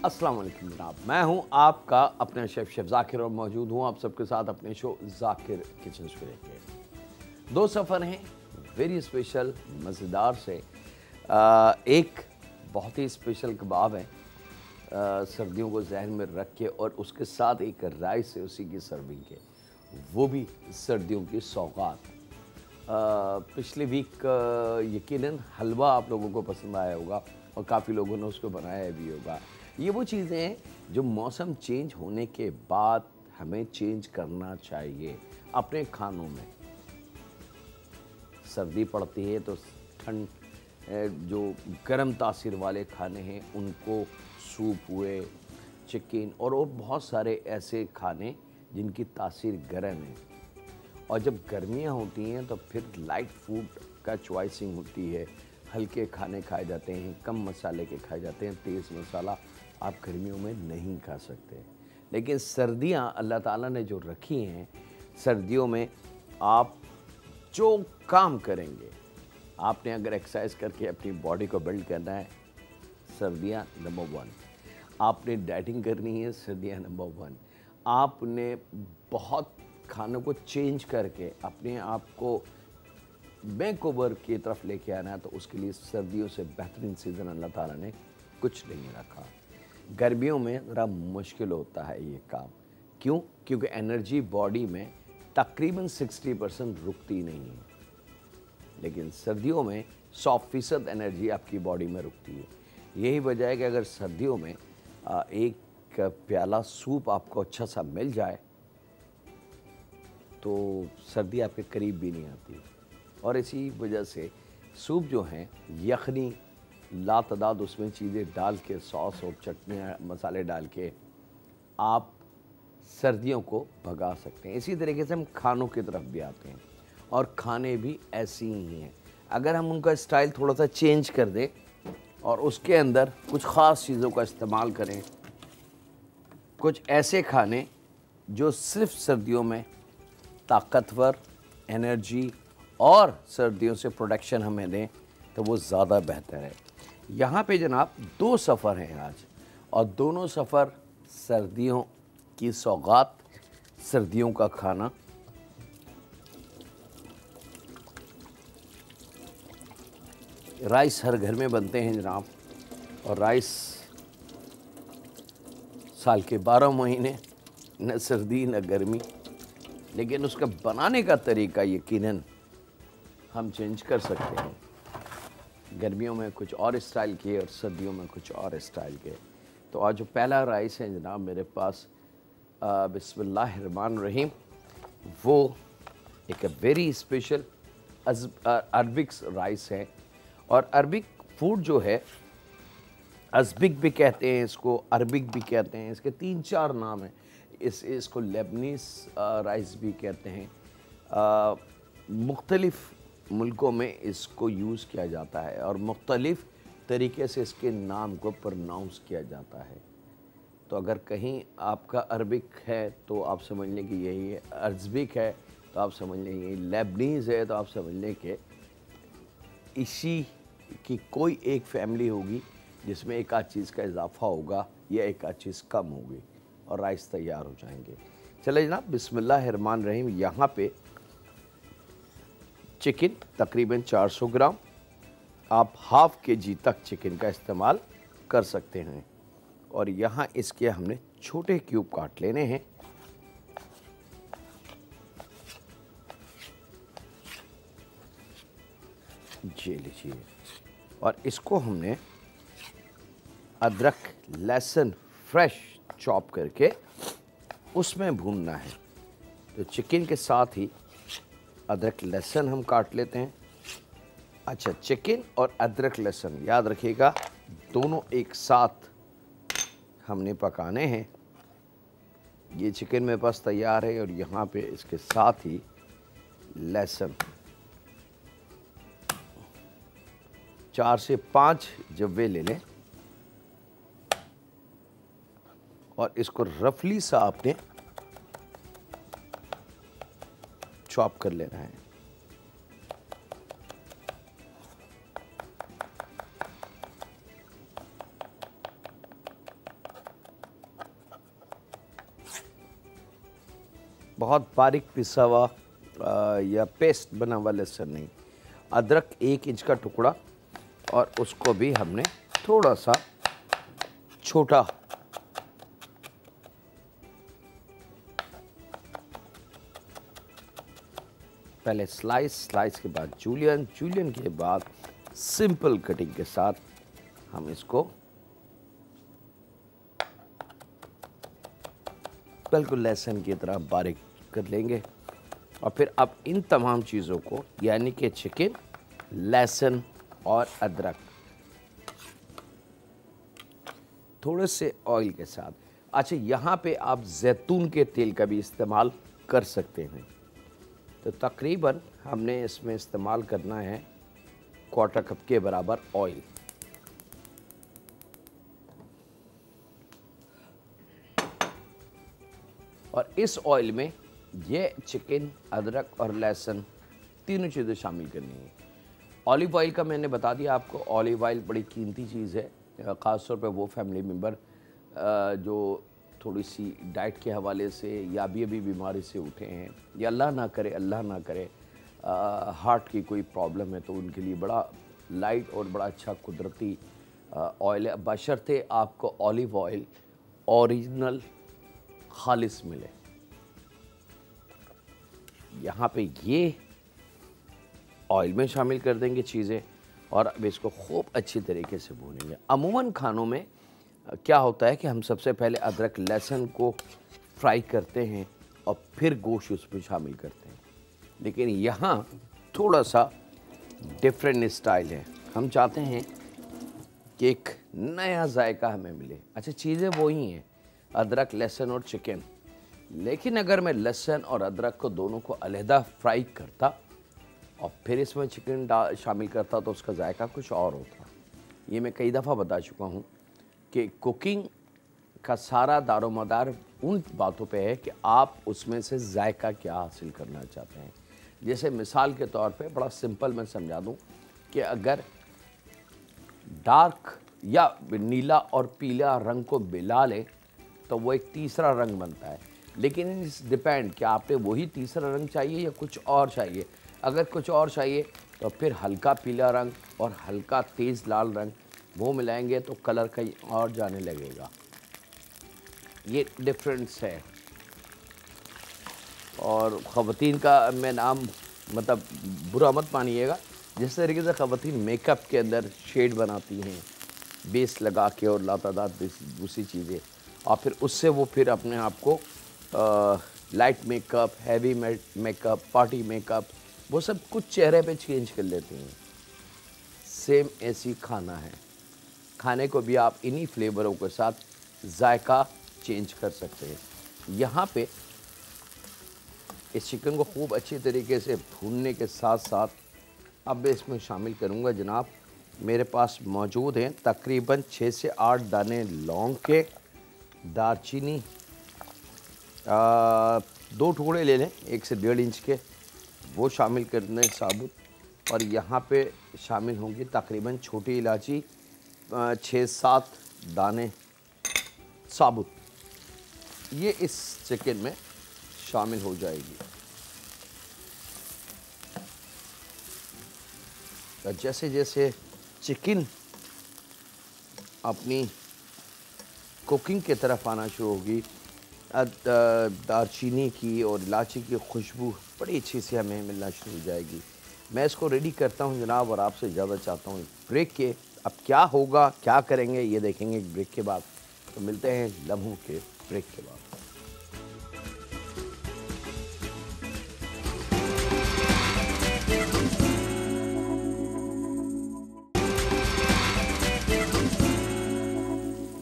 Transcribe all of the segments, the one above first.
अस्सलाम वालेकुम जनाब, मैं हूं आपका अपना शेफ़ ज़ाकिर और मौजूद हूं आप सबके साथ अपने शो ज़ाकिर किचन शो के। दो सफ़र हैं वेरी स्पेशल मज़ेदार से। एक बहुत ही स्पेशल कबाब है, सर्दियों को जहन में रख के, और उसके साथ एक राइस है उसी की सर्विंग के, वो भी सर्दियों की सौगात। पिछले वीक यकीनन हलवा आप लोगों को पसंद आया होगा और काफ़ी लोगों ने उसको बनाया भी होगा। ये वो चीज़ें हैं जो मौसम चेंज होने के बाद हमें चेंज करना चाहिए अपने खानों में। सर्दी पड़ती है तो ठंड, जो गर्म तासीर वाले खाने हैं उनको, सूप हुए, चिकन और बहुत सारे ऐसे खाने जिनकी तासीर गर्म है। और जब गर्मियाँ होती हैं तो फिर लाइट फूड का चॉइसिंग होती है, हल्के खाने खाए जाते हैं, कम मसाले के खाए जाते हैं। तेज़ मसाला आप गर्मियों में नहीं खा सकते। लेकिन सर्दियाँ अल्लाह ताला ने जो रखी हैं, सर्दियों में आप जो काम करेंगे, आपने अगर एक्सरसाइज करके अपनी बॉडी को बिल्ड करना है, सर्दियाँ नंबर 1। आपने डाइटिंग करनी है, सर्दियाँ नंबर 1। आपने बहुत खानों को चेंज करके अपने आप को मेकओवर की तरफ लेके आना है, तो उसके लिए सर्दियों से बेहतरीन सीज़न अल्लाह ताला ने कुछ नहीं रखा। गर्मियों में ज़रा मुश्किल होता है ये काम। क्यों? क्योंकि एनर्जी बॉडी में तकरीबन 60% रुकती नहीं है, लेकिन सर्दियों में 100% एनर्जी आपकी बॉडी में रुकती है। यही वजह है कि अगर सर्दियों में एक प्याला सूप आपको अच्छा सा मिल जाए तो सर्दी आपके करीब भी नहीं आती। और इसी वजह से सूप जो हैं, यखनी लातदाद उसमें चीज़ें डाल के, सॉस और चटनियाँ मसाले डाल के आप सर्दियों को भगा सकते हैं। इसी तरीके से हम खानों की तरफ भी आते हैं, और खाने भी ऐसे ही हैं। अगर हम उनका स्टाइल थोड़ा सा चेंज कर दें और उसके अंदर कुछ ख़ास चीज़ों का इस्तेमाल करें, कुछ ऐसे खाने जो सिर्फ सर्दियों में ताकतवर, एनर्जी और सर्दियों से प्रोटेक्शन हमें दें, तो वो ज़्यादा बेहतर है। यहाँ पे जनाब दो सफ़र हैं आज, और दोनों सफ़र सर्दियों की सौगात, सर्दियों का खाना। राइस हर घर में बनते हैं जनाब, और राइस साल के 12 महीने, न सर्दी न गर्मी, लेकिन उसका बनाने का तरीका यकीनन हम चेंज कर सकते हैं। गर्मियों में कुछ और स्टाइल के और सर्दियों में कुछ और स्टाइल के। तो आज जो पहला राइस है जनाब मेरे पास, बिस्मिल्लाहिर्रहमानिर्रहीम, वो एक वेरी स्पेशल अरबिक राइस है। और अरबिक फूड जो है, अज़बिक भी कहते हैं इसको, अरबिक भी कहते हैं, इसके 3-4 नाम हैं। इसको लेबनीज़ राइस भी कहते हैं। मुख्तलिफ़ मुल्कों में इसको यूज़ किया जाता है और मुख्तलिफ़ तरीके से इसके नाम को प्रोनाउंस किया जाता है। तो अगर कहीं आपका अरबिक है तो आप समझ लें कि यही है, अज़बिक है तो आप समझ लें यही, लेबनीज़ है तो आप समझ लें कि इसी की कोई एक फैमिली होगी जिसमें एक आध चीज़ का इजाफा होगा या एक आध चीज़ कम होगी, और राइस तैयार हो जाएंगे। चले जनाब, बिस्मिल्लाहिर्रहमानिर्रहीम। यहाँ पे चिकन तकरीबन 400 ग्राम, आप हाफ़ केजी तक चिकन का इस्तेमाल कर सकते हैं। और यहाँ इसके हमने छोटे क्यूब काट लेने हैं। ये लीजिए। और इसको हमने अदरक लहसुन फ्रेश चॉप करके उसमें भूनना है। तो चिकन के साथ ही अदरक लहसुन हम काट लेते हैं। अच्छा, चिकन और अदरक लहसुन याद रखिएगा, दोनों एक साथ हमने पकाने हैं। ये चिकन मेरे पास तैयार है और यहाँ पे इसके साथ ही लहसुन 4 से 5 जब्बे ले लें, और इसको रफली सा आपने चॉप कर लेना है। बहुत बारीक पिसा हुआ या पेस्ट बना हुआ लहसुन नहीं, अदरक 1 इंच का टुकड़ा, और उसको भी हमने थोड़ा सा छोटा पहले स्लाइस के बाद जूलियन के बाद सिंपल कटिंग के साथ हम इसको बिल्कुल लहसुन की तरह बारीक कर लेंगे। और फिर अब इन तमाम चीज़ों को यानी कि चिकन, लहसुन और अदरक थोड़े से ऑयल के साथ, अच्छा यहाँ पे आप जैतून के तेल का भी इस्तेमाल कर सकते हैं। तो तकरीबन हमने इसमें इस्तेमाल करना है 1/4 कप के बराबर ऑयल। और इस ऑयल में ये चिकन, अदरक और लहसुन तीनों चीज़ें शामिल करनी है। ऑलिव ऑयल का मैंने बता दिया आपको, ऑलिव ऑयल बड़ी कीमती चीज़ है, ख़ास तौर पे वो फैमिली मेम्बर जो थोड़ी सी डाइट के हवाले से या अभी बीमारी से उठे हैं, या अल्लाह ना करे हार्ट की कोई प्रॉब्लम है, तो उनके लिए बड़ा लाइट और बड़ा अच्छा कुदरती ऑयल है, बशर्ते आपको ऑलिव ऑयल ओरिजिनल खालिस मिले। यहाँ पे ये ऑयल में शामिल कर देंगे चीज़ें, और अब इसको खूब अच्छी तरीके से भूनेंगे। अमूमन खानों में क्या होता है कि हम सबसे पहले अदरक लहसुन को फ्राई करते हैं और फिर गोश्त उसमें शामिल करते हैं, लेकिन यहाँ थोड़ा सा डिफरेंट स्टाइल है। हम चाहते हैं कि एक नया जायका हमें मिले। अच्छा, चीज़ें वही हैं, अदरक, लहसुन और चिकन, लेकिन अगर मैं लहसुन और अदरक को दोनों को अलहदा फ्राई करता और फिर इसमें चिकन शामिल करता तो उसका जायका कुछ और होता। ये मैं कई दफ़ा बता चुका हूँ कि कुकिंग का सारा दारोमदार उन बातों पे है कि आप उसमें से जायका क्या हासिल करना चाहते हैं। जैसे मिसाल के तौर पे बड़ा सिंपल मैं समझा दूँ कि अगर डार्क या नीला और पीला रंग को मिला ले तो वो एक तीसरा रंग बनता है, लेकिन इस डिपेंड कि आपने वही तीसरा रंग चाहिए या कुछ और चाहिए। अगर कुछ और चाहिए तो फिर हल्का पीला रंग और हल्का तेज़ लाल रंग वो मिलाएंगे तो कलर कहीं और जाने लगेगा। ये डिफरेंस है। और ख़वातीन का मैं नाम मतलब बुरा मत मानिएगा, जिस तरीके से ख़वातीन मेकअप के अंदर शेड बनाती हैं बेस लगा के और लातादाद दूसरी चीज़ें, और फिर उससे वो फिर अपने आप को light makeup, heavy makeup, party makeup, वो सब कुछ चेहरे पे चेंज कर लेते हैं। सेम ऐसी खाना है, खाने को भी आप इन्हीं फ्लेवरों के साथ जायका चेंज कर सकते हैं। यहाँ पे इस चिकन को खूब अच्छी तरीके से भूनने के साथ साथ अब मैं इसमें शामिल करूँगा जनाब, मेरे पास मौजूद हैं तकरीबन 6 से 8 दाने लौंग के, दारचीनी 2 टुकड़े ले लें 1 से 1.5 इंच के, वो शामिल करने साबुत। और यहाँ पे शामिल होंगी तकरीबन छोटी इलायची 6-7 दाने साबुत, ये इस चिकन में शामिल हो जाएगी। तो जैसे जैसे चिकन अपनी कुकिंग की तरफ आना शुरू होगी, दालचीनी की और इलायची की खुशबू बड़ी अच्छी से हमें मिलना शुरू हो जाएगी। मैं इसको रेडी करता हूं जनाब, और आपसे ज़्यादा चाहता हूं ब्रेक के। अब क्या होगा, क्या करेंगे, ये देखेंगे ब्रेक के बाद। तो मिलते हैं लम्हों के ब्रेक के बाद।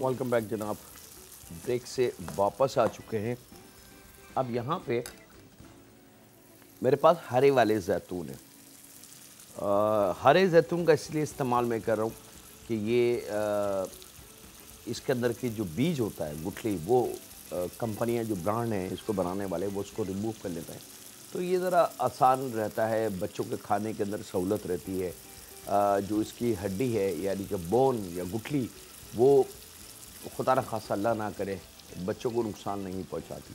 वेलकम बैक जनाब, ब्रेक से वापस आ चुके हैं। अब यहाँ पे मेरे पास हरे वाले जैतून है। हरे जैतून का इसलिए इस्तेमाल मैं कर रहा हूँ कि ये इसके अंदर की जो बीज होता है गुठली, वो कंपनियाँ जो ब्रांड हैं इसको बनाने वाले वो उसको रिमूव कर लेते हैं, तो ये ज़रा आसान रहता है, बच्चों के खाने के अंदर सहूलत रहती है। जो इसकी हड्डी है यानी कि बोन या गुठली, वो खुदा न खासा अल्लाह ना करे बच्चों को नुकसान नहीं पहुंचाती।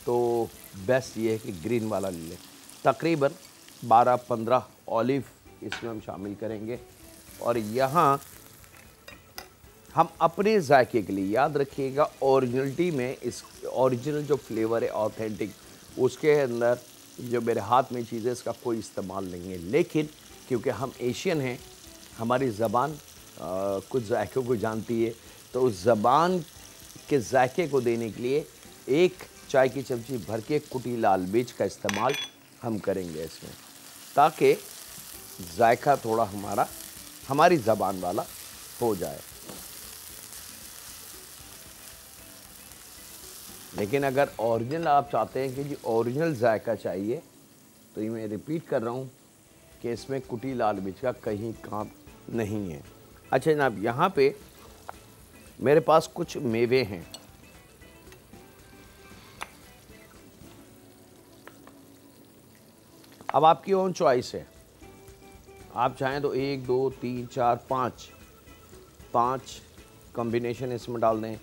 तो बेस्ट ये है कि ग्रीन वाला ले लें। तकरीबन 12-15 ऑलिव इसमें हम शामिल करेंगे। और यहाँ हम अपने जायके के लिए, याद रखिएगा ओरिजिनलिटी में, इस ओरिजिनल जो फ्लेवर है ऑथेंटिक, उसके अंदर जो मेरे हाथ में चीज़ है इसका कोई इस्तेमाल नहीं है। लेकिन क्योंकि हम एशियन हैं, हमारी ज़बान कुछ जायकों को जानती है, तो उस ज़बान के जायके को देने के लिए 1 चाय की चमची भर के कुटी लाल मिर्च का इस्तेमाल हम करेंगे इसमें, ताकि जायका थोड़ा हमारी ज़बान वाला हो जाए। लेकिन अगर ओरिजिनल आप चाहते हैं कि जी ओरिजिनल जायका चाहिए, तो ये मैं रिपीट कर रहा हूँ कि इसमें कुटी लाल मिर्च का कहीं काम नहीं है। अच्छा जनाब, यहाँ पे मेरे पास कुछ मेवे हैं। अब आपकी ओन चॉइस है, आप चाहें तो 1 2 3 4 5 कॉम्बिनेशन इसमें डाल दें।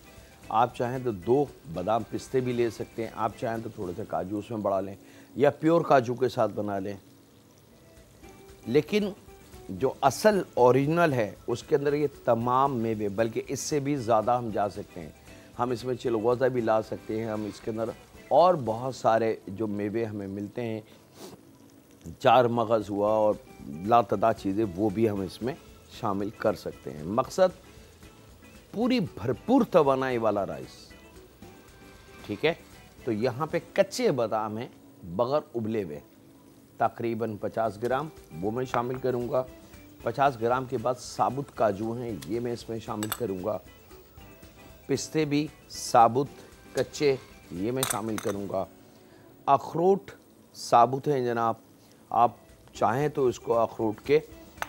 आप चाहें तो 2 बादाम पिस्ते भी ले सकते हैं। आप चाहें तो थोड़े से काजू उसमें बढ़ा लें या प्योर काजू के साथ बना लें। लेकिन जो असल ओरिजिनल है उसके अंदर ये तमाम मेवे, बल्कि इससे भी ज़्यादा हम जा सकते हैं। हम इसमें चिलगोज़ा भी ला सकते हैं। हम इसके अंदर और बहुत सारे जो मेवे हमें मिलते हैं, 4 मगज़ हुआ और लातदाद चीज़ें, वो भी हम इसमें शामिल कर सकते हैं। मकसद पूरी भरपूर तवानाई वाला राइस, ठीक है। तो यहाँ पे कच्चे बादाम हैं बगैर उबले हुए, तकरीबन 50 ग्राम, वो मैं शामिल करूँगा। 50 ग्राम के बाद साबुत काजू हैं, ये मैं इसमें शामिल करूँगा। पिस्ते भी साबुत कच्चे, ये मैं शामिल करूँगा। अखरोट साबुत हैं जनाब, आप चाहें तो इसको अखरोट के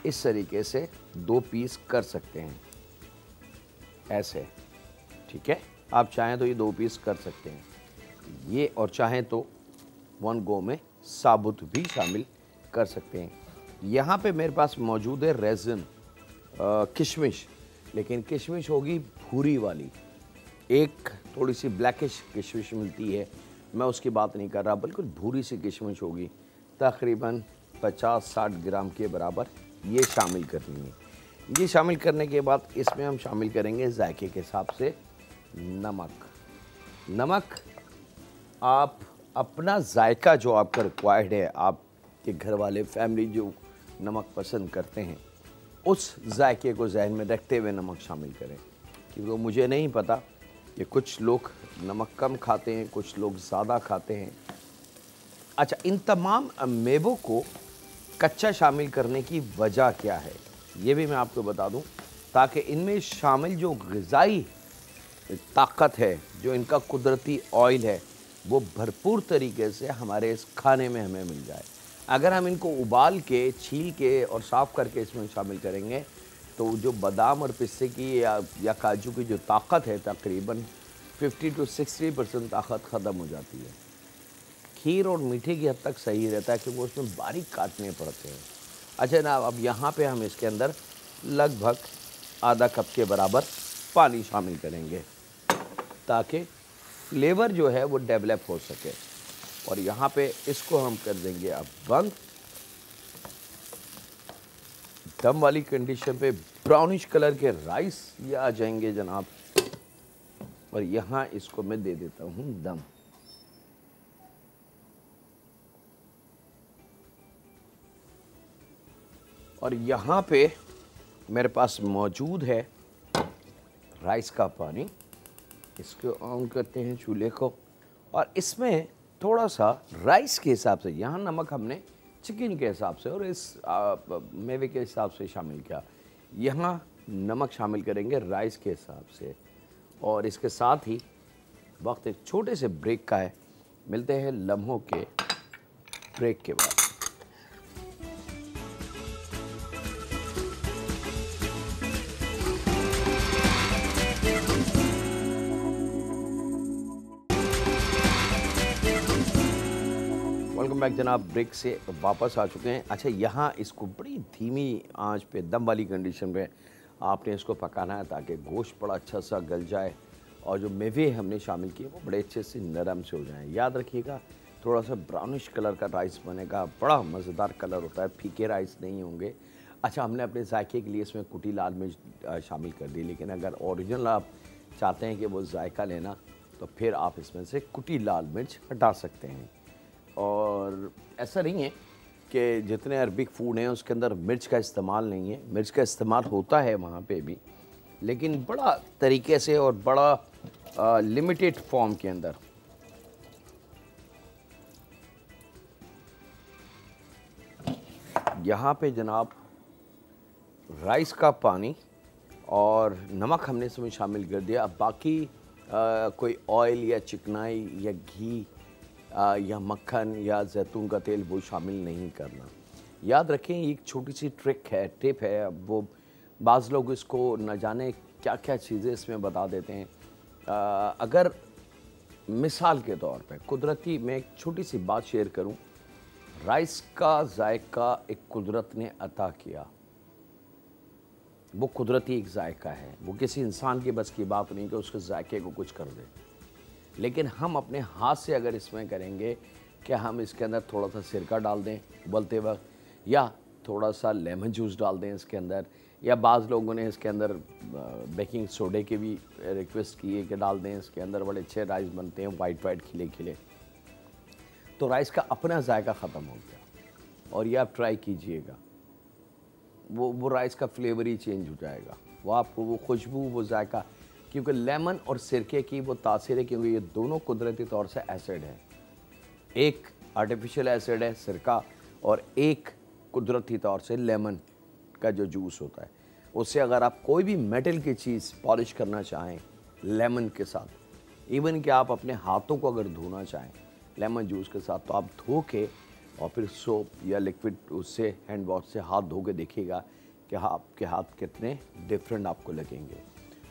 इस तरीके से 2 पीस कर सकते हैं, ऐसे, ठीक है। आप चाहें तो ये 2 पीस कर सकते हैं ये, और चाहें तो 1 गो में साबुत भी शामिल कर सकते हैं। यहाँ पे मेरे पास मौजूद है रेज़न, किशमिश, लेकिन किशमिश होगी भूरी वाली। एक थोड़ी सी ब्लैकिश किशमिश मिलती है, मैं उसकी बात नहीं कर रहा, बिल्कुल भूरी सी किशमिश होगी, तकरीबन 50-60 ग्राम के बराबर ये शामिल करनी है। ये शामिल करने के बाद इसमें हम शामिल करेंगे जायके के हिसाब से नमक। आप अपना जायका जो आपका रिक्वायर्ड है, आपके घर वाले फैमिली जो नमक पसंद करते हैं, उस जायके को जहन में रखते हुए नमक शामिल करें। क्योंकि मुझे नहीं पता कि कुछ लोग नमक कम खाते हैं, कुछ लोग ज़्यादा खाते हैं। अच्छा, इन तमाम मेवों को कच्चा शामिल करने की वजह क्या है, ये भी मैं आपको बता दूं, ताकि इनमें शामिल जो ग़िज़ाई ताकत है, जो इनका कुदरती ऑयल है, वो भरपूर तरीके से हमारे इस खाने में हमें मिल जाए। अगर हम इनको उबाल के, छील के और साफ़ करके इसमें शामिल करेंगे, तो जो बादाम और पिस्ते की या काजू की जो ताकत है, तकरीबन 50 to 60% ताकत ख़त्म हो जाती है। खीर और मीठे की हद तक सही रहता है क्योंकि उसमें बारीक काटने पड़ते हैं। अच्छा ना, अब यहाँ पे हम इसके अंदर लगभग आधा कप के बराबर पानी शामिल करेंगे, ताकि फ्लेवर जो है वो डेवलप हो सके। और यहाँ पे इसको हम कर देंगे अब बंद। दम वाली कंडीशन पे ब्राउनिश कलर के राइस ये आ जाएंगे जनाब। और यहाँ इसको मैं दे देता हूँ दम। और यहाँ पे मेरे पास मौजूद है राइस का पानी। इसको ऑन करते हैं चूल्हे को, और इसमें थोड़ा सा राइस के हिसाब से, यहाँ नमक हमने चिकन के हिसाब से और इस मेवे के हिसाब से शामिल किया, यहाँ नमक शामिल करेंगे राइस के हिसाब से। और इसके साथ ही वक्त एक छोटे से ब्रेक का है, मिलते हैं लम्हों के ब्रेक के बाद। वेलकम बैक जनाब, ब्रेक से वापस आ चुके हैं। अच्छा, यहाँ इसको बड़ी धीमी आंच पे, दम वाली कंडीशन पे आपने इसको पकाना है ताकि गोश्त बड़ा अच्छा सा गल जाए और जो मेवे हमने शामिल किए वो बड़े अच्छे से नरम से हो जाएं। याद रखिएगा थोड़ा सा ब्राउनिश कलर का राइस बनेगा, बड़ा मज़ेदार कलर होता है, फीके राइस नहीं होंगे। अच्छा, हमने अपने जायके के लिए इसमें कुटी लाल मिर्च शामिल कर दी, लेकिन अगर ओरिजिनल आप चाहते हैं कि वो जायका लेना तो फिर आप इसमें से कुटी लाल मिर्च हटा सकते हैं। और ऐसा नहीं है कि जितने अरबिक फूड हैं उसके अंदर मिर्च का इस्तेमाल नहीं है, मिर्च का इस्तेमाल होता है वहाँ पे भी, लेकिन बड़ा तरीके से और बड़ा लिमिटेड फॉर्म के अंदर। यहाँ पे जनाब राइस का पानी और नमक हमने इसमें शामिल कर दिया। अब बाकी कोई ऑयल या चिकनाई या घी या मक्खन या जैतून का तेल वो शामिल नहीं करना। याद रखें एक छोटी सी टिप है। अब वो बाज़ लोग इसको न जाने क्या क्या चीज़ें इसमें बता देते हैं। अगर मिसाल के तौर पे कुदरती मैं एक छोटी सी बात शेयर करूं, राइस का जायका एक कुदरत ने अता किया, वो कुदरती एक जायका है, वो किसी इंसान की बस की बात नहीं कि उसके जायके को कुछ कर दे। लेकिन हम अपने हाथ से अगर इसमें करेंगे कि हम इसके अंदर थोड़ा सा सिरका डाल दें उबलते वक्त, या थोड़ा सा लेमन जूस डाल दें इसके अंदर, या बाज़ लोगों ने इसके अंदर बेकिंग सोडे के भी रिक्वेस्ट की है कि डाल दें इसके अंदर, बड़े अच्छे राइस बनते हैं वाइट वाइट खिले खिले, तो राइस का अपना जायका ख़त्म हो गया। और ये आप ट्राई कीजिएगा, वो राइस का फ्लेवर ही चेंज हो जाएगा, वो आपको वो खुशबू वो जायका, क्योंकि लेमन और सिरके की वो तासीर है, क्योंकि ये दोनों कुदरती तौर से एसिड है। एक आर्टिफिशियल एसिड है सिरका, और एक कुदरती तौर से लेमन का जो जूस होता है। उससे अगर आप कोई भी मेटल की चीज़ पॉलिश करना चाहें लेमन के साथ, इवन कि आप अपने हाथों को अगर धोना चाहें लेमन जूस के साथ, तो आप धो के और फिर सोप या लिक्विड उससे हैंड वॉश से हाथ धो के देखिएगा कि आपके हाथ कितने डिफरेंट आपको लगेंगे।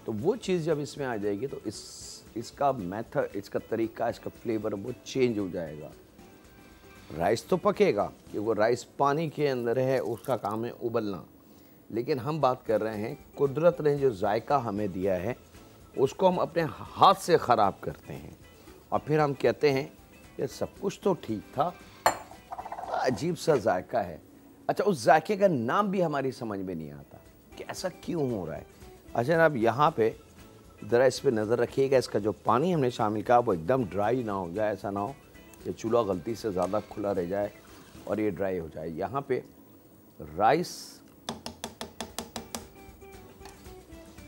तो वो चीज़ जब इसमें आ जाएगी तो इसका मेथड, इसका तरीका, इसका फ्लेवर वो चेंज हो जाएगा। राइस तो पकेगा कि वो राइस पानी के अंदर है, उसका काम है उबलना, लेकिन हम बात कर रहे हैं कुदरत ने जो जायका हमें दिया है उसको हम अपने हाथ से ख़राब करते हैं और फिर हम कहते हैं कि सब कुछ तो ठीक था, अजीब सा जायका है। अच्छा, उस जायके का नाम भी हमारी समझ में नहीं आता कि ऐसा क्यों हो रहा है। अच्छा जनाब, यहाँ पे ज़रा इस पर नज़र रखिएगा, इसका जो पानी हमने शामिल किया वो एकदम ड्राई ना हो जाए, ऐसा ना हो कि चूल्हा गलती से ज़्यादा खुला रह जाए और ये ड्राई हो जाए। यहाँ पे राइस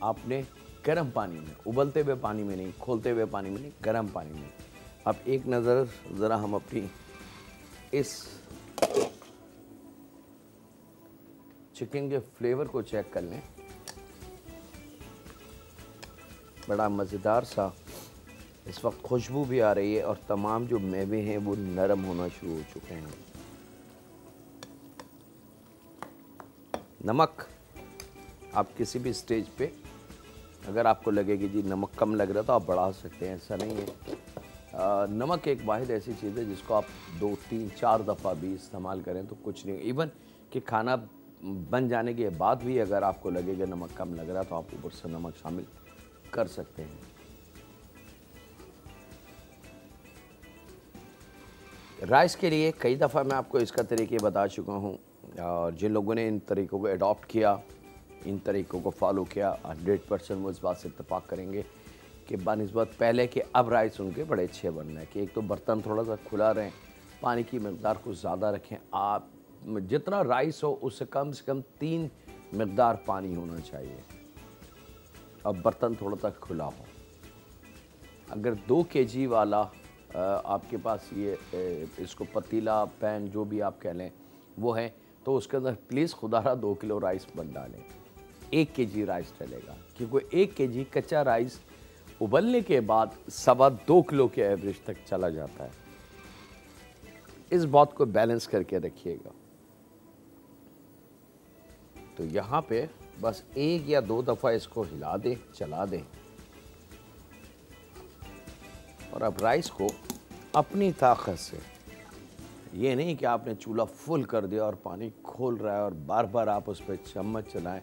आपने गर्म पानी में, उबलते हुए पानी में नहीं, खोलते हुए पानी में नहीं, गर्म पानी में। अब एक नज़र ज़रा हम अपनी इस चिकन के फ्लेवर को चेक कर लें। बड़ा मज़ेदार सा इस वक्त खुशबू भी आ रही है और तमाम जो मेवे हैं वो नरम होना शुरू हो चुके हैं। नमक आप किसी भी स्टेज पे अगर आपको लगे कि जी नमक कम लग रहा है तो आप बढ़ा सकते हैं, ऐसा नहीं है। नमक एक वाहिद ऐसी चीज़ है जिसको आप 2, 3, 4 दफ़ा भी इस्तेमाल करें तो कुछ नहीं। इवन कि खाना बन जाने के बाद भी अगर आपको लगे कि नमक कम लग रहा है तो आप ऊपर से नमक शामिल कर सकते हैं। राइस के लिए कई दफ़ा मैं आपको इसका तरीके बता चुका हूँ और जिन लोगों ने इन तरीक़ों को अडॉप्ट किया, इन तरीक़ों को फॉलो किया, 100% वो इस बात से इत्तेफाक करेंगे कि बनिस्बत पहले के अब राइस उनके बड़े अच्छे बन रहे हैं। कि एक तो बर्तन थोड़ा सा खुला रहें, पानी की मकदार को ज़्यादा रखें, आप जितना राइस हो उससे कम 3 मकदार पानी होना चाहिए, अब बर्तन थोड़ा सा खुला हो। अगर 2 kg वाला आपके पास ये इसको पतीला, पैन जो भी आप कह लें वो है, तो उसके अंदर प्लीज़ खुदारा 2 किलो राइस बन डालें। 1 kg राइस चलेगा, क्योंकि 1 kg कच्चा राइस उबलने के बाद 2.25 किलो के एवरेज तक चला जाता है। इस बात को बैलेंस करके रखिएगा। तो यहाँ पे बस 1 या 2 दफ़ा इसको हिला दें, चला दें और अब राइस को अपनी ताकत से, ये नहीं कि आपने चूल्हा फुल कर दिया और पानी खोल रहा है और बार बार आप उस पर चम्मच चलाएं,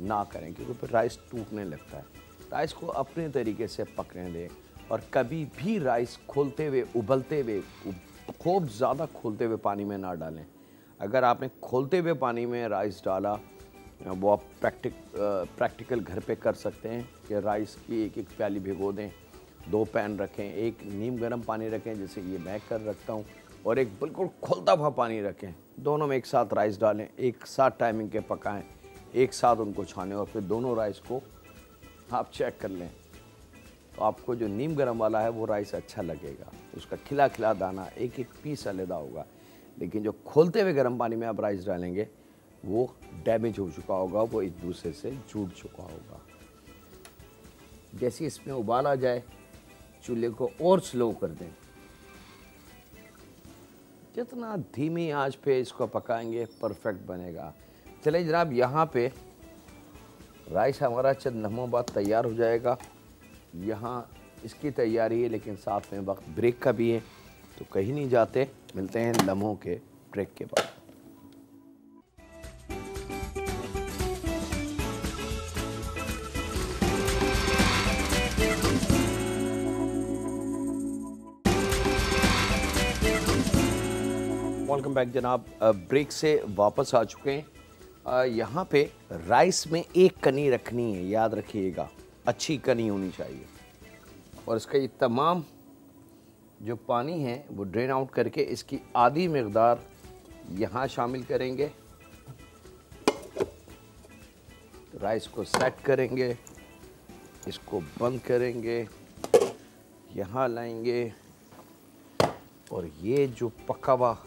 ना करें, क्योंकि फिर राइस टूटने लगता है। राइस को अपने तरीके से पकने दें और कभी भी राइस खोलते हुए, उबलते हुए, खूब ज़्यादा खोलते हुए पानी में ना डालें। अगर आपने खोलते हुए पानी में राइस डाला, वो आप प्रैक्टिकल घर पे कर सकते हैं कि राइस की एक एक प्याली भिगो दें, 2 पैन रखें, एक नीम गर्म पानी रखें जैसे ये मैं कर रखता हूँ, और एक बिल्कुल खौलता हुआ पानी रखें। दोनों में एक साथ राइस डालें, एक साथ टाइमिंग के पकाएं, एक साथ उनको छानें और फिर दोनों राइस को आप चेक कर लें। तो आपको जो नीम गर्म वाला है वो राइस अच्छा लगेगा, उसका खिला खिला दाना एक एक पीस अलग होगा। लेकिन जो खोलते हुए गर्म पानी में आप राइस डालेंगे वो डैमेज हो चुका होगा, वो एक दूसरे से जुड़ चुका होगा। जैसे इसमें उबाल आ जाए, चूल्हे को और स्लो कर दें। जितना धीमी आंच पे इसको पकाएंगे परफेक्ट बनेगा। चलिए जनाब, यहाँ पे राइस हमारा चंद लम्हों बाद तैयार हो जाएगा। यहाँ इसकी तैयारी है, लेकिन साथ में वक्त ब्रेक का भी है, तो कहीं नहीं जाते, मिलते हैं लम्हों के ब्रेक के बाद। वेलकम बैक जनाब, ब्रेक से वापस आ चुके हैं। यहाँ पे राइस में एक कनी रखनी है, याद रखिएगा, अच्छी कनी होनी चाहिए। और इसका ये तमाम जो पानी है वो ड्रेन आउट करके इसकी आधी मकदार यहाँ शामिल करेंगे। राइस को सेट करेंगे, इसको बंद करेंगे, यहाँ लाएंगे और ये जो पका हुआ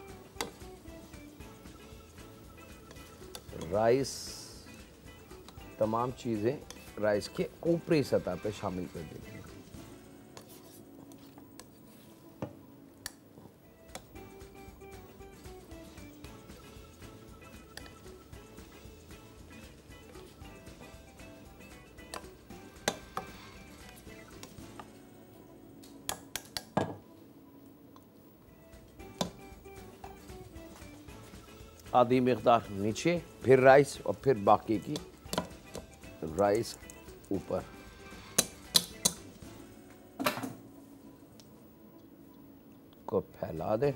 राइस, तमाम चीज़ें राइस के ऊपरी सतह पे शामिल कर देंगे। आधी मकदार नीचे, फिर राइस और फिर बाकी की राइस ऊपर। को फैला दें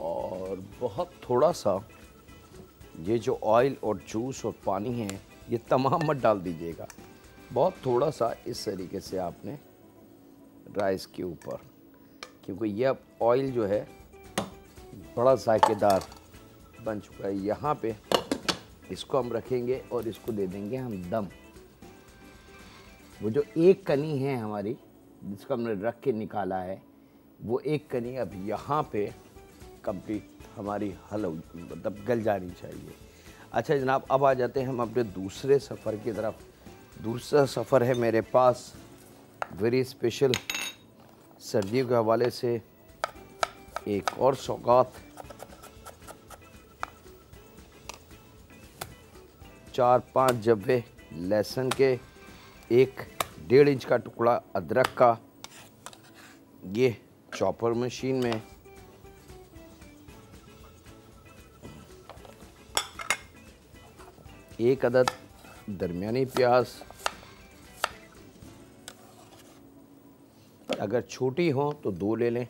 और बहुत थोड़ा सा ये जो ऑयल और जूस और पानी है ये तमाम मत डाल दीजिएगा, बहुत थोड़ा सा इस तरीके से आपने राइस के ऊपर, क्योंकि यह ऑयल जो है बड़ा जायकेदार बन चुका है। यहाँ पे इसको हम रखेंगे और इसको दे देंगे हम दम। वो जो एक कनी है हमारी जिसको हमने रख के निकाला है, वो एक कनी अब यहाँ पे कंप्लीट हमारी मतलब गल जानी चाहिए। अच्छा जनाब, अब आ जाते हैं हम अपने दूसरे सफ़र की तरफ। दूसरा सफ़र है मेरे पास वेरी स्पेशल, सर्दियों के हवाले से एक और सौगात। 4-5 जब्बे लहसुन के, 1-1.5 इंच का टुकड़ा अदरक का, ये चॉपर मशीन में, एक अदद दरमियानी प्याज, अगर छोटी हो तो 2 ले लें,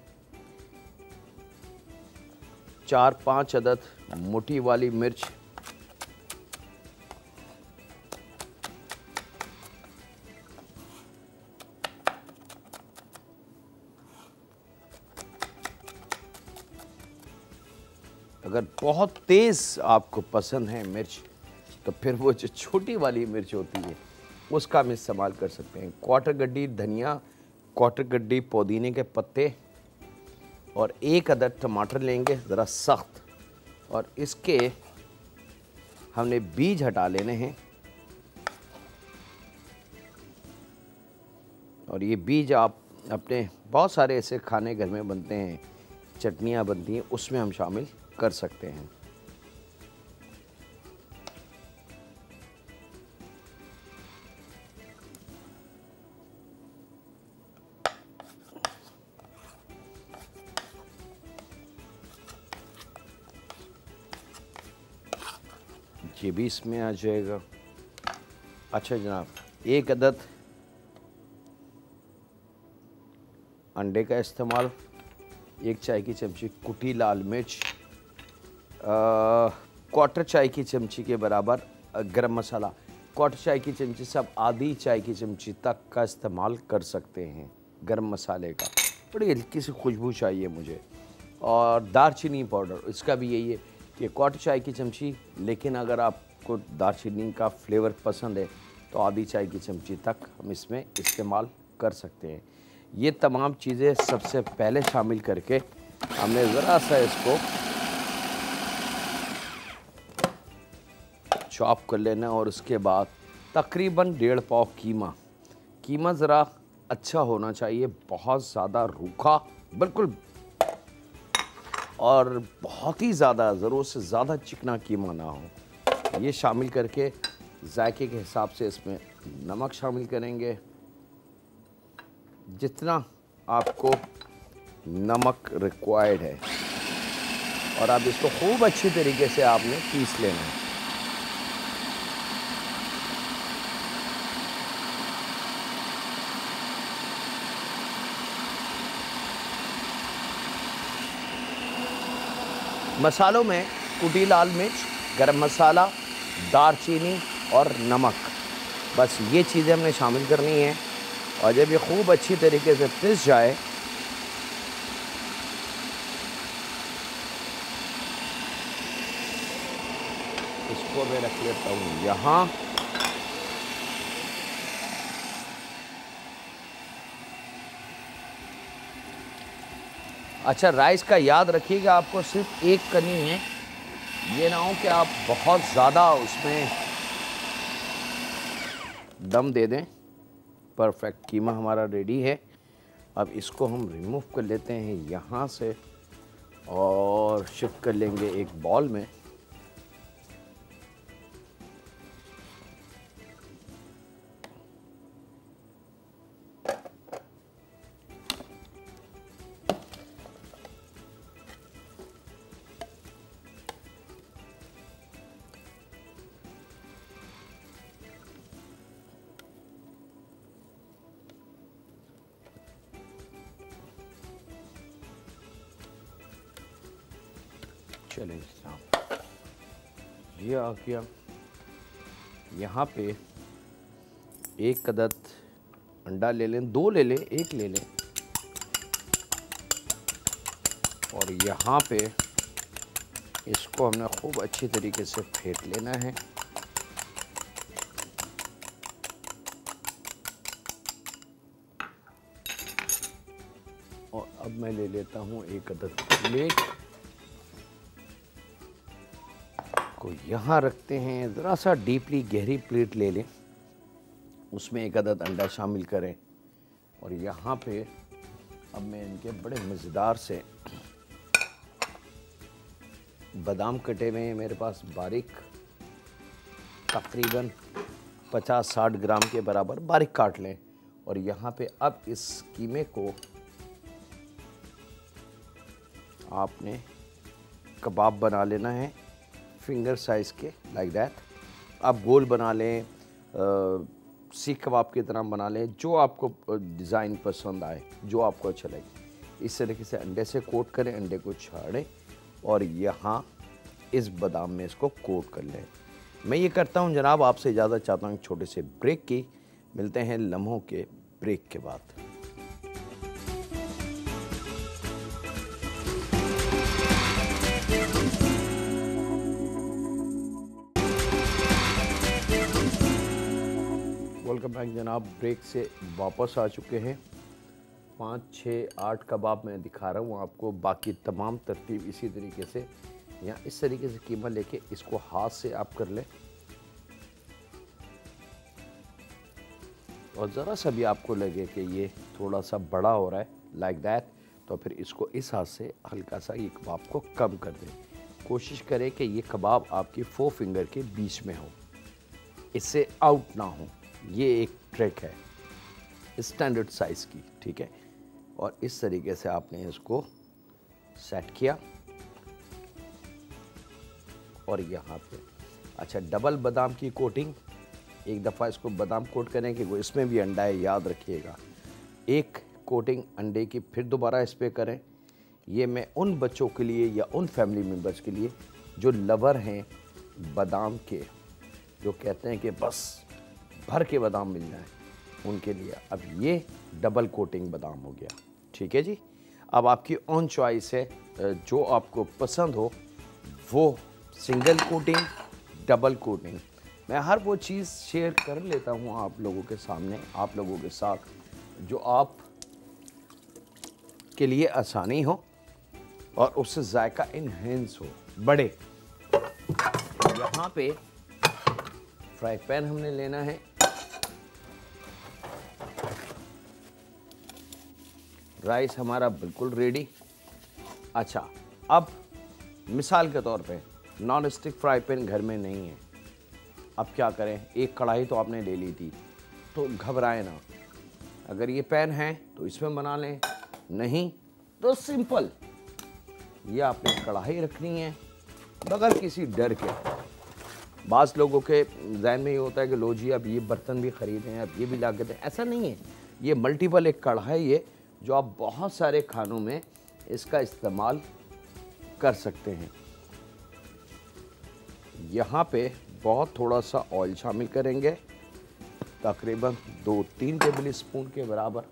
4-5 अदद मोटी वाली मिर्च, अगर बहुत तेज़ आपको पसंद है मिर्च तो फिर वो जो छोटी वाली मिर्च होती है उसका हम इस्तेमाल कर सकते हैं। 1/4 गड्डी धनिया, 1/4 गड्डी पुदीने के पत्ते और 1 अदद टमाटर लेंगे ज़रा सख्त, और इसके हमने बीज हटा लेने हैं। और ये बीज आप अपने बहुत सारे ऐसे खाने घर में बनते हैं, चटनियाँ बनती हैं, उसमें हम शामिल कर सकते हैं। ये भी इसमें आ जाएगा। अच्छा जनाब, 1 अदद अंडे का इस्तेमाल, 1 चाय की चमची कुटी लाल मिर्च, क्वार्टर चाय की चमची के बराबर गरम मसाला, क्वार्टर चाय की चमची से आप आधी चाय की चमची तक का इस्तेमाल कर सकते हैं गरम मसाले का। बड़ी हल्की सी खुशबू चाहिए मुझे। और दालचीनी पाउडर, इसका भी यही है कि क्वार्टर चाय की चमची, लेकिन अगर आपको दालचीनी का फ्लेवर पसंद है तो आधी चाय की चमची तक हम इसमें इस्तेमाल कर सकते हैं। ये तमाम चीज़ें सबसे पहले शामिल करके हमने ज़रा सा इसको चॉप कर लेना और उसके बाद तकरीबन 1.5 पाव कीमा ज़रा अच्छा होना चाहिए, बहुत ज़्यादा रूखा बिल्कुल, और बहुत ही ज़्यादा, ज़रूरत से ज़्यादा चिकना कीमा ना हो। ये शामिल करके जायके के हिसाब से इसमें नमक शामिल करेंगे, जितना आपको नमक रिक्वायर्ड है, और अब इसको खूब अच्छी तरीके से आपने पीस लेना है। मसालों में कुटी लाल मिर्च, गरम मसाला, दालचीनी और नमक, बस ये चीज़ें हमने शामिल करनी हैं। और जब ये खूब अच्छी तरीके से पिस जाए, इसको मैं रख लेता हूँ यहाँ। अच्छा, राइस का याद रखिएगा, आपको सिर्फ एक करनी है, ये ना हो कि आप बहुत ज़्यादा उसमें दम दे दें। परफेक्ट कीमा हमारा रेडी है। अब इसको हम रिमूव कर लेते हैं यहाँ से और शिफ्ट कर लेंगे एक बॉल में। चलें साहब, ये आ गया। यहाँ पे एक अदद अंडा ले लें, 2 ले लें, 1 ले लें, और यहाँ पे इसको हमने खूब अच्छी तरीके से फेंट लेना है। और अब मैं ले लेता हूँ एक अदद प्लेट को यहाँ रखते हैं। ज़रा सा डीपली गहरी प्लेट ले लें, उसमें एक अदद अंडा शामिल करें, और यहाँ पे अब मैं इनके बड़े मज़ेदार से बादाम कटे हुए हैं मेरे पास बारीक, तकरीबन 50-60 ग्राम के बराबर बारीक काट लें। और यहाँ पे अब इस कीमे को आपने कबाब बना लेना है, फिंगर साइज़ के, लाइक दैट। आप गोल बना लें, सीख कबाब की तरह बना लें, जो आपको डिज़ाइन पसंद आए, जो आपको अच्छा लगे। इस तरीके से अंडे से कोट करें, अंडे को छाड़ें और यहाँ इस बादाम में इसको कोट कर लें। मैं ये करता हूँ जनाब, आपसे इजाज़त चाहता हूँ छोटे से ब्रेक की। मिलते हैं लम्हों के ब्रेक के बाद। वेलकम बैक जनाब, ब्रेक से वापस आ चुके हैं। 5, 6, 8 कबाब मैं दिखा रहा हूँ आपको, बाकी तमाम तरतीब इसी तरीके से। यहाँ इस तरीके से कीमा लेके इसको हाथ से आप कर लें, और ज़रा सा भी आपको लगे कि ये थोड़ा सा बड़ा हो रहा है, लाइक दैट, तो फिर इसको इस हाथ से हल्का सा ये कबाब को कम कर दें। कोशिश करें कि ये कबाब आपकी 4 फिंगर के बीच में हो, इससे आउट ना हो। ये एक ट्रिक है स्टैंडर्ड साइज़ की, ठीक है। और इस तरीके से आपने इसको सेट किया, और यहाँ पे अच्छा डबल बादाम की कोटिंग, एक दफ़ा इसको बादाम कोट करें कि वो इसमें भी अंडा है, याद रखिएगा। एक कोटिंग अंडे की फिर दोबारा इस पर करें। ये मैं उन बच्चों के लिए या उन फैमिली मेम्बर्स के लिए जो लवर हैं बादाम के, जो कहते हैं कि बस भर के बादाम मिल जाए, उनके लिए। अब ये डबल कोटिंग बादाम हो गया, ठीक है जी। अब आपकी ऑन चॉइस है, जो आपको पसंद हो वो सिंगल कोटिंग, डबल कोटिंग। मैं हर वो चीज़ शेयर कर लेता हूँ आप लोगों के सामने, आप लोगों के साथ, जो आप के लिए आसानी हो और उससे जायका इनहेंस हो। बड़े यहाँ पे फ्राई पैन हमने लेना है, राइस हमारा बिल्कुल रेडी। अच्छा, अब मिसाल के तौर पे नॉन स्टिक फ्राई पैन घर में नहीं है, अब क्या करें? एक कढ़ाई तो आपने ले ली थी, तो घबराएं ना। अगर ये पैन है तो इसमें बना लें, नहीं तो सिंपल ये आपने कढ़ाई रखनी है बगैर किसी डर के। बाज़ लोगों के जहन में ये होता है कि लो जी अब ये बर्तन भी ख़रीदें, अब ये भी ला के दें। ऐसा नहीं है, ये मल्टीपल एक कढ़ाई है जो आप बहुत सारे खानों में इसका इस्तेमाल कर सकते हैं। यहाँ पे बहुत थोड़ा सा ऑयल शामिल करेंगे, तकरीबन 2-3 टेबल स्पून के बराबर,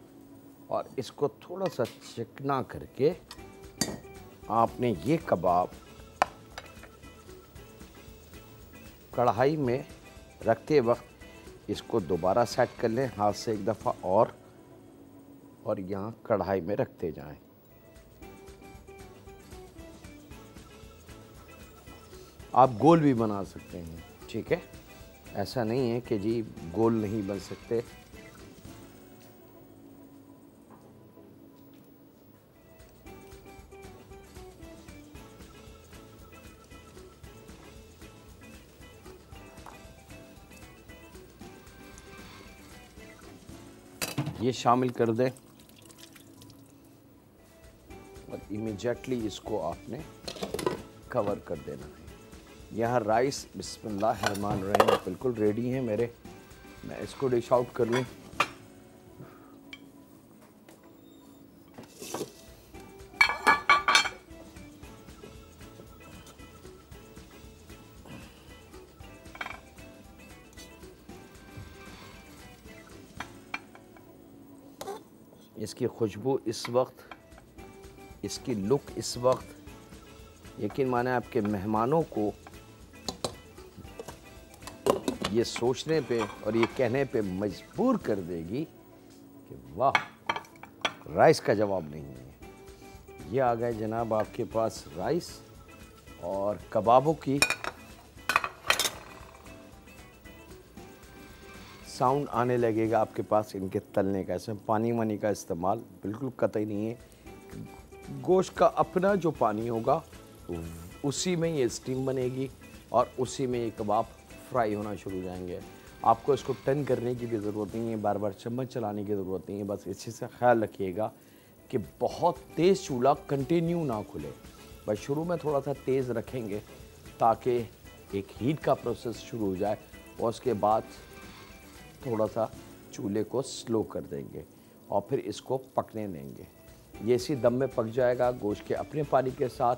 और इसको थोड़ा सा चिकना करके आपने ये कबाब कढ़ाई में रखते वक्त इसको दोबारा सेट कर लें हाथ से एक दफ़ा और यहाँ कढ़ाई में रखते जाएं। आप गोल भी बना सकते हैं, ठीक है, ऐसा नहीं है कि जी गोल नहीं बन सकते। ये शामिल कर दें और इमीडिएटली इसको आपने कवर कर देना है। यहाँ राइस बिस्मिल्लाहिर्रहमानिर्रहीम बिल्कुल रेडी है मेरे। मैं इसको डिश आउट कर लूँ। इसकी खुशबू इस वक्त, इसकी लुक इस वक्त, यकीन माने आपके मेहमानों को ये सोचने पे और ये कहने पे मजबूर कर देगी कि वाह, राइस का जवाब नहीं है। ये आ गए जनाब आपके पास राइस और कबाबों की साउंड आने लगेगा आपके पास इनके तलने का। इसमें पानी वानी का इस्तेमाल बिल्कुल कतई नहीं है। गोश्त का अपना जो पानी होगा उसी में ये स्टीम बनेगी और उसी में ये कबाब फ्राई होना शुरू हो जाएंगे। आपको इसको टर्न करने की भी ज़रूरत नहीं है, बार बार चम्मच चलाने की ज़रूरत नहीं है। बस इस चीज़ का ख्याल रखिएगा कि बहुत तेज़ चूल्हा कंटिन्यू ना खुले, बस शुरू में थोड़ा सा तेज़ रखेंगे ताकि एक हीट का प्रोसेस शुरू हो जाए और उसके बाद थोड़ा सा चूल्हे को स्लो कर देंगे और फिर इसको पकने देंगे। ये इसी दम में पक जाएगा गोश्त के अपने पानी के साथ।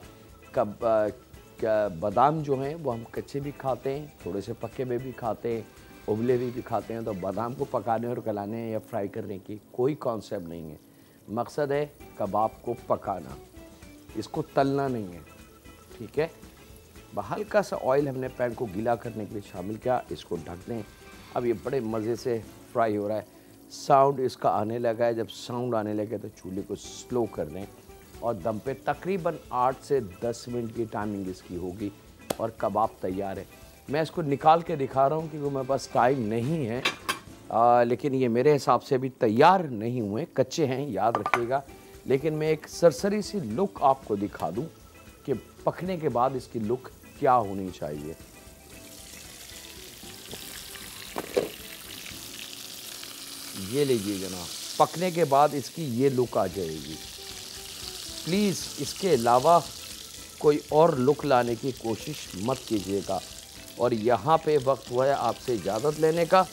बादाम जो हैं वो हम कच्चे भी खाते हैं, थोड़े से पके में भी खाते हैं, उबले भी खाते हैं। तो बादाम को पकाने और गलाने या फ्राई करने की कोई कॉन्सेप्ट नहीं है। मकसद है कबाब को पकाना, इसको तलना नहीं है, ठीक है। हल्का सा ऑयल हमने पैन को गीला करने के लिए शामिल किया, इसको ढक दें। अब ये बड़े मज़े से फ्राई हो रहा है, साउंड इसका आने लगा है। जब साउंड आने लगे तो चूल्हे को स्लो कर दें और दम पे तकरीबन 8 से 10 मिनट की टाइमिंग इसकी होगी और कबाब तैयार है। मैं इसको निकाल के दिखा रहा हूँ क्योंकि मेरे पास टाइम नहीं है, लेकिन ये मेरे हिसाब से अभी तैयार नहीं हुए, कच्चे हैं, याद रखिएगा। लेकिन मैं एक सरसरी सी लुक आपको दिखा दूँ कि पकने के बाद इसकी लुक क्या होनी चाहिए। ये लीजिए जनाब, पकने के बाद इसकी ये लुक आ जाएगी। प्लीज़ इसके अलावा कोई और लुक लाने की कोशिश मत कीजिएगा। और यहाँ पे वक्त हुआ है आपसे इजाज़त लेने का।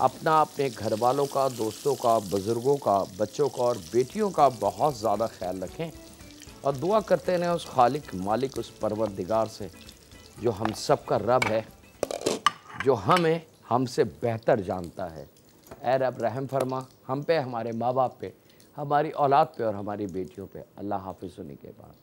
अपना, अपने घर वालों का, दोस्तों का, बुज़ुर्गों का, बच्चों का और बेटियों का बहुत ज़्यादा ख्याल रखें और दुआ करते रहें उस खालिक मालिक, उस परवरदिगार से जो हम सब का रब है, जो हमें हमसे बेहतर जानता है। ऐ रब रहम फरमा हम पे, हमारे माँ बाप पे, हमारी औलाद पे और हमारी बेटियों पे। अल्लाह हाफ़िज़। सुनी के बाद।